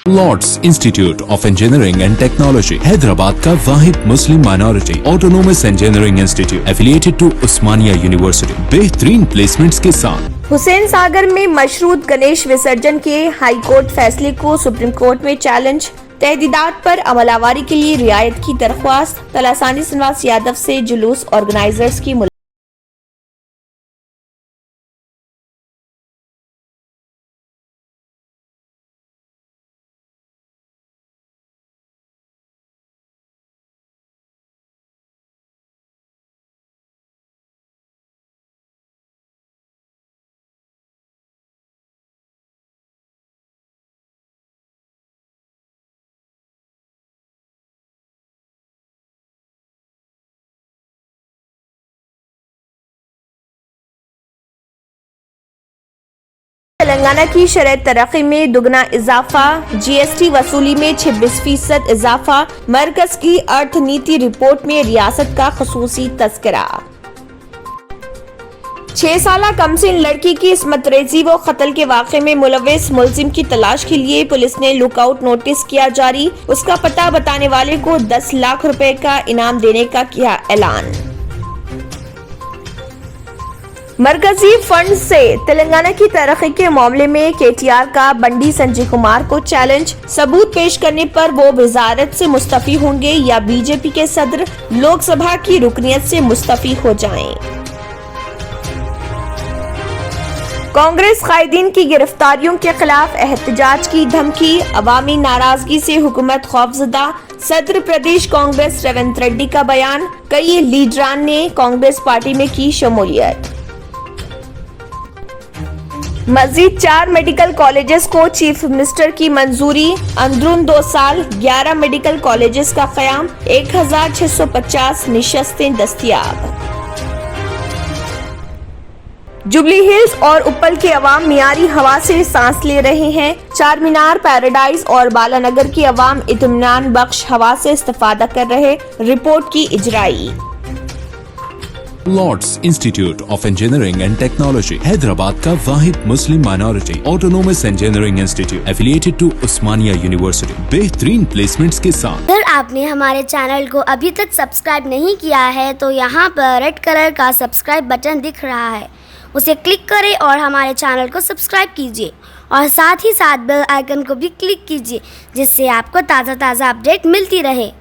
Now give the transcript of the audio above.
Lord's Institute of Engineering and Technology Hyderabad का वाहिद Muslim minority autonomous engineering institute affiliated to Osmania University बेहतरीन placements के साथ। हुसैन सागर में मशरूत गणेश विसर्जन के हाई कोर्ट फैसले को सुप्रीम कोर्ट में चैलेंज। तहदीदात पर अमलावरी के लिए रियायत की दरख्वास्त। तलासानी श्रीनिवास यादव से जुलूस ऑर्गेनाइजर्स की तेलंगाना की शरह तरक्की में दुगना इजाफा। जीएसटी वसूली में 26% इजाफा। मरकज की अर्थ नीति रिपोर्ट में रियासत का खसूसी तस्करा। 6 साला कमसिन लड़की की इस्मत रेजी व कत्ल के वाक़े में मुलविस मुलजिम की तलाश के लिए पुलिस ने लुकआउट नोटिस किया जारी। उसका पता बताने वाले को 10 लाख रुपए का इनाम देने का किया ऐलान। मरकजी फंड से तेलंगाना की तरक्की के मामले में केटीआर का बंडी संजय कुमार को चैलेंज। सबूत पेश करने पर वो वजारत से मुस्तफी होंगे या बीजेपी के सदर लोकसभा की रुकनियत से मुस्तफी हो जाएं। कांग्रेस कायदीन की गिरफ्तारियों के खिलाफ एहतजाज की धमकी। अवामी नाराजगी से हुकूमत खौफजदा। सदर प्रदेश कांग्रेस रेवंत रेड्डी का बयान। कई लीडरान ने कांग्रेस पार्टी में की शमूलियत। मजीद 4 मेडिकल कॉलेजेस को चीफ मिनिस्टर की मंजूरी। अंदरून 2 साल 11 मेडिकल कॉलेजेस का क़याम। 1650 निशस्तें दस्तयाब। जुबली हिल्स और उप्पल के अवाम मियारी हवा से सांस ले रहे हैं। चार मीनार, पैराडाइज और बालानगर की अवाम इत्मीनान बख्श हवा से इस्तिफादा कर रहे। रिपोर्ट की इजराई। Lords Institute of Engineering and Technology Hyderabad का वाहिद Muslim minority autonomous engineering institute affiliated to Osmania University बेहतरीन प्लेसमेंट्स के साथ। अगर आपने हमारे चैनल को अभी तक सब्सक्राइब नहीं किया है तो यहाँ पर रेड कलर का सब्सक्राइब बटन दिख रहा है, उसे क्लिक करें और हमारे चैनल को सब्सक्राइब कीजिए और साथ ही साथ बेल आइकन को भी क्लिक कीजिए जिससे आपको ताज़ा अपडेट मिलती रहे।